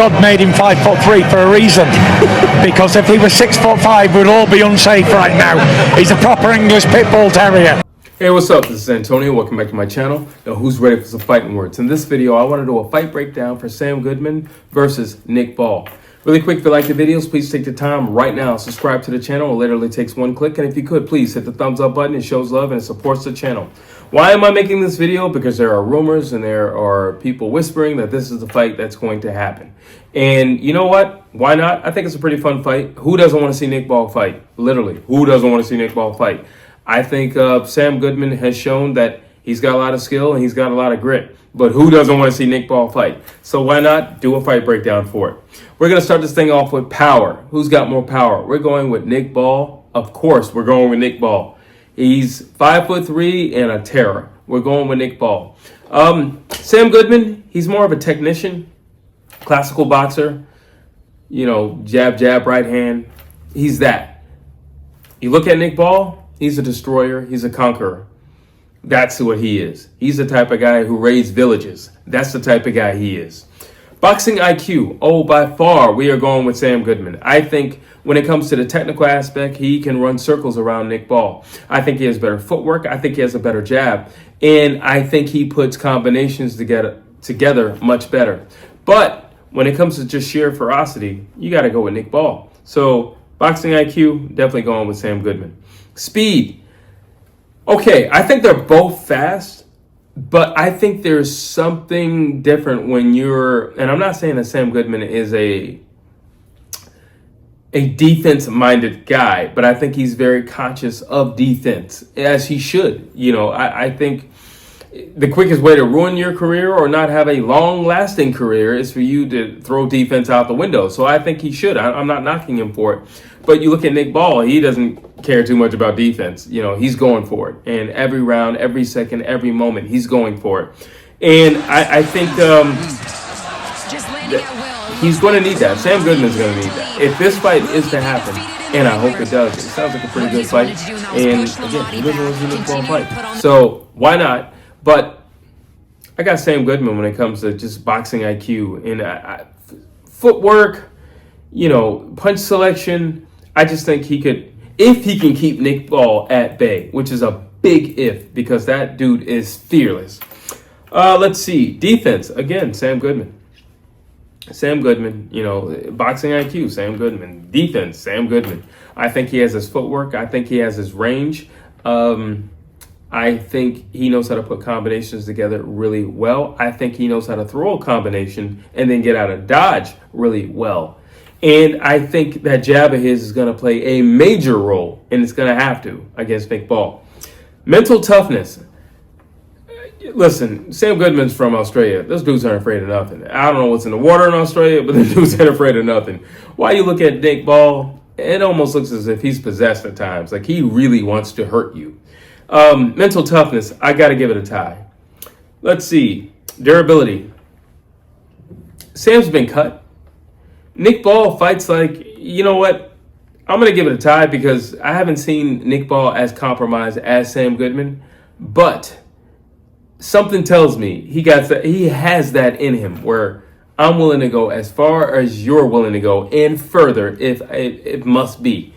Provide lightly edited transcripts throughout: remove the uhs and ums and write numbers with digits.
God made him 5'3" for a reason. Because if he was 6'5", we'd all be unsafe right now. He's a proper English pit bull terrier. Hey, what's up? This is Antonio. Welcome back to my channel. Now, who's ready for some fighting words? In this video, I want to do a fight breakdown for Sam Goodman versus Nick Ball. Really quick, if you like the videos, please take the time right now. Subscribe to the channel. It literally takes one click. And if you could, please hit the thumbs up button. It shows love and it supports the channel. Why am I making this video? Because there are rumors and there are people whispering that this is the fight that's going to happen. And you know what? Why not? I think it's a pretty fun fight. Who doesn't want to see Nick Ball fight? Literally, who doesn't want to see Nick Ball fight? I think Sam Goodman has shown that he's got a lot of skill and he's got a lot of grit. But who doesn't want to see Nick Ball fight? So why not do a fight breakdown for it? We're going to start this thing off with power. Who's got more power? We're going with Nick Ball. Of course, we're going with Nick Ball. He's 5'3" and a terror. We're going with Nick Ball. Sam Goodman, he's more of a technician, classical boxer. You know, jab, jab, right hand. He's that. You look at Nick Ball, he's a destroyer. He's a conqueror. That's what he is. He's the type of guy who raised villages. That's the type of guy he is. Boxing IQ. Oh, by far, we are going with Sam Goodman. I think when it comes to the technical aspect, he can run circles around Nick Ball. I think he has better footwork. I think he has a better jab. And I think he puts combinations together much better. But when it comes to just sheer ferocity, you got to go with Nick Ball. So boxing IQ, definitely going with Sam Goodman. Speed. Okay, I think they're both fast, but I think there's something different when you're, and I'm not saying that Sam Goodman is a defense-minded guy, but I think he's very conscious of defense, as he should. You know, I think the quickest way to ruin your career or not have a long-lasting career is for you to throw defense out the window. So I think he should. I'm not knocking him for it. But you look at Nick Ball, he doesn't care too much about defense. You know, he's going for it. And every round, every second, every moment, he's going for it. And I think he's going to need that. Sam Goodman's going to need that. If this fight is to happen, and I hope it does, it sounds like a pretty good fight. And again, he doesn't want to see Nick Ball fight. So why not? But I got Sam Goodman when it comes to just boxing IQ and footwork, you know, punch selection. I just think he could, if he can keep Nick Ball at bay, which is a big if, because that dude is fearless. Let's see. Defense, again, Sam Goodman. Sam Goodman, you know, boxing IQ, Sam Goodman. Defense, Sam Goodman. I think he has his footwork. I think he has his range. I think he knows how to put combinations together really well. I think he knows how to throw a combination and then get out of dodge really well. And I think that jab of his is going to play a major role, and it's going to have to, against Nick Ball. Mental toughness. Listen, Sam Goodman's from Australia. Those dudes aren't afraid of nothing. I don't know what's in the water in Australia, but the dudes ain't afraid of nothing. Why you look at Nick Ball, it almost looks as if he's possessed at times. Like he really wants to hurt you. Mental toughness, I got to give it a tie. Let's see. Durability. Sam's been cut. Nick Ball fights like, you know what? I'm going to give it a tie because I haven't seen Nick Ball as compromised as Sam Goodman. But something tells me he has that in him where I'm willing to go as far as you're willing to go and further if it must be.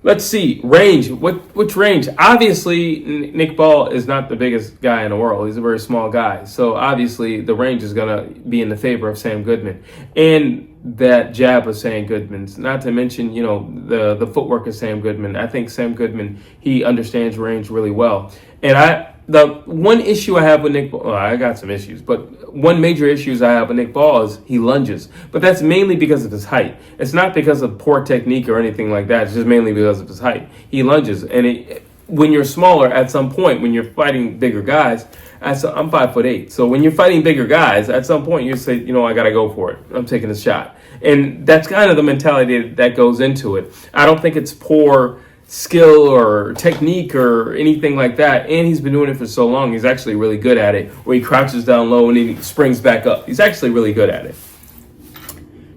Let's see, range. Which range? Obviously, Nick Ball is not the biggest guy in the world. He's a very small guy. So obviously, the range is going to be in the favor of Sam Goodman. And that jab of Sam Goodman's, not to mention, you know, the footwork of Sam Goodman. I think Sam Goodman, he understands range really well. And the one issue I have with Nick Ball, well, I got some issues, but one major issue I have with Nick Ball is he lunges. But that's mainly because of his height. It's not because of poor technique or anything like that. It's just mainly because of his height. He lunges. And when you're smaller, at some point, when you're fighting bigger guys, I'm 5'8". So when you're fighting bigger guys, at some point you say, you know, I got to go for it. I'm taking a shot. And that's kind of the mentality that goes into it. I don't think it's poor skill or technique or anything like that. And he's been doing it for so long. He's actually really good at it, where he crouches down low and he springs back up. He's actually really good at it.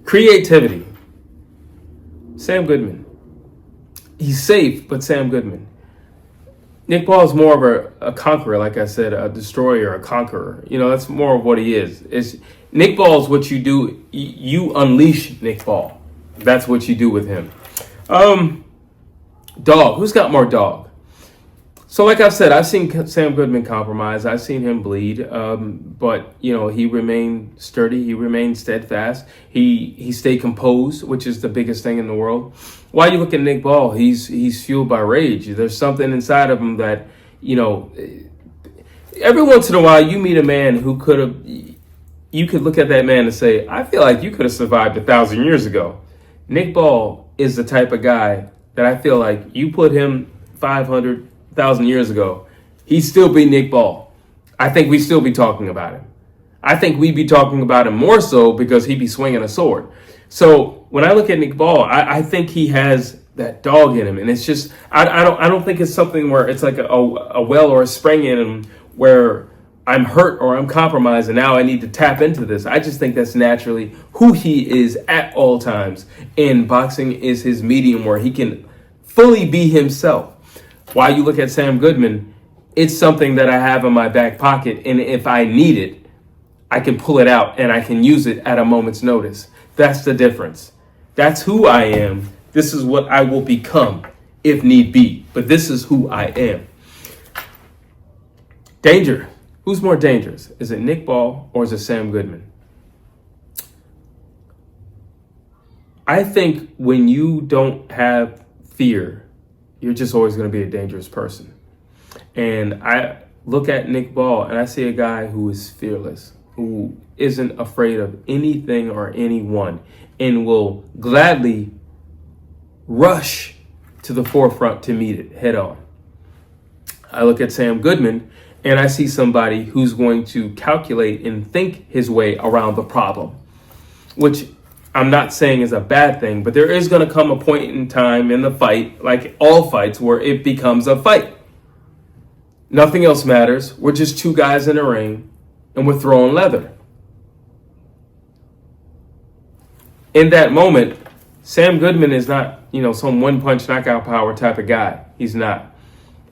Creativity. Sam Goodman. He's safe, but Sam Goodman. Nick Ball is more of a conqueror, like I said, a destroyer, a conqueror. You know, that's more of what he is. Nick Ball is what you do. You unleash Nick Ball. That's what you do with him. Dog. Who's got more dog? So like I've said, I've seen Sam Goodman compromise. I've seen him bleed. But, you know, he remained sturdy. He remained steadfast. He stayed composed, which is the biggest thing in the world. While you look at Nick Ball, he's fueled by rage. There's something inside of him that, you know, every once in a while you meet a man who you could look at that man and say, I feel like you could have survived 1,000 years ago. Nick Ball is the type of guy that I feel like you put him 500,000 years ago, he'd still be Nick Ball. I think we'd still be talking about him. I think we'd be talking about him more so because he'd be swinging a sword. So when I look at Nick Ball, I think he has that dog in him, and it's just I don't think it's something where it's like a well or a spring in him where I'm hurt or I'm compromised and now I need to tap into this. I just think that's naturally who he is at all times. And boxing is his medium where he can fully be himself. While you look at Sam Goodman, it's something that I have in my back pocket. And if I need it, I can pull it out and I can use it at a moment's notice. That's the difference. That's who I am. This is what I will become if need be. But this is who I am. Danger. Who's more dangerous? Is it Nick Ball or is it Sam Goodman? I think when you don't have fear, you're just always going to be a dangerous person. And I look at Nick Ball and I see a guy who is fearless, who isn't afraid of anything or anyone, and will gladly rush to the forefront to meet it head on. I look at Sam Goodman and I see somebody who's going to calculate and think his way around the problem, which I'm not saying is a bad thing, but there is going to come a point in time in the fight, like all fights, where it becomes a fight. Nothing else matters. We're just two guys in a ring and we're throwing leather. In that moment, Sam Goodman is not, you know, some one-punch knockout power type of guy. He's not.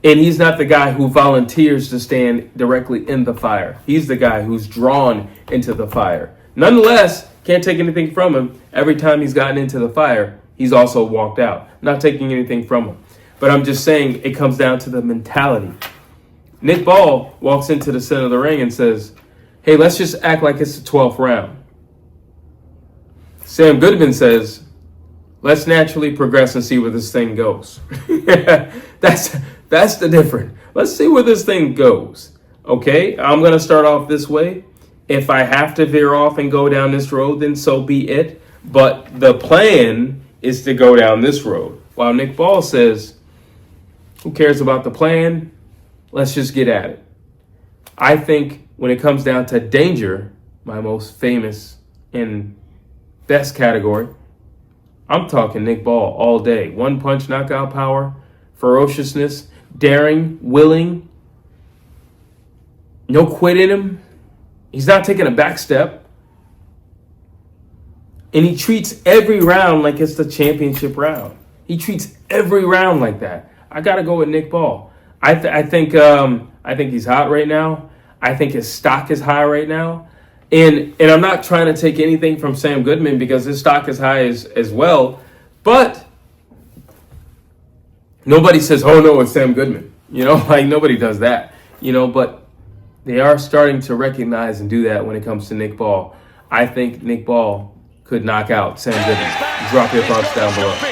And he's not the guy who volunteers to stand directly in the fire. He's the guy who's drawn into the fire. Nonetheless, can't take anything from him. Every time he's gotten into the fire, he's also walked out. Not taking anything from him. But I'm just saying it comes down to the mentality. Nick Ball walks into the center of the ring and says, hey, let's just act like it's the 12th round. Sam Goodman says, let's naturally progress and see where this thing goes. That's the difference. Let's see where this thing goes. Okay, I'm going to start off this way. If I have to veer off and go down this road, then so be it. But the plan is to go down this road. While Nick Ball says, who cares about the plan? Let's just get at it. I think when it comes down to danger, my most famous and best category, I'm talking Nick Ball all day. One punch knockout power, ferociousness, daring, willing, no quit in him. He's not taking a back step. And he treats every round like it's the championship round. He treats every round like that. I got to go with Nick Ball. I think he's hot right now. I think his stock is high right now. And I'm not trying to take anything from Sam Goodman because his stock is high as well. But nobody says, oh, no, it's Sam Goodman. You know, like nobody does that. You know, but they are starting to recognize and do that when it comes to Nick Ball. I think Nick Ball could knock out Sam Goodman. Drop your thoughts down below.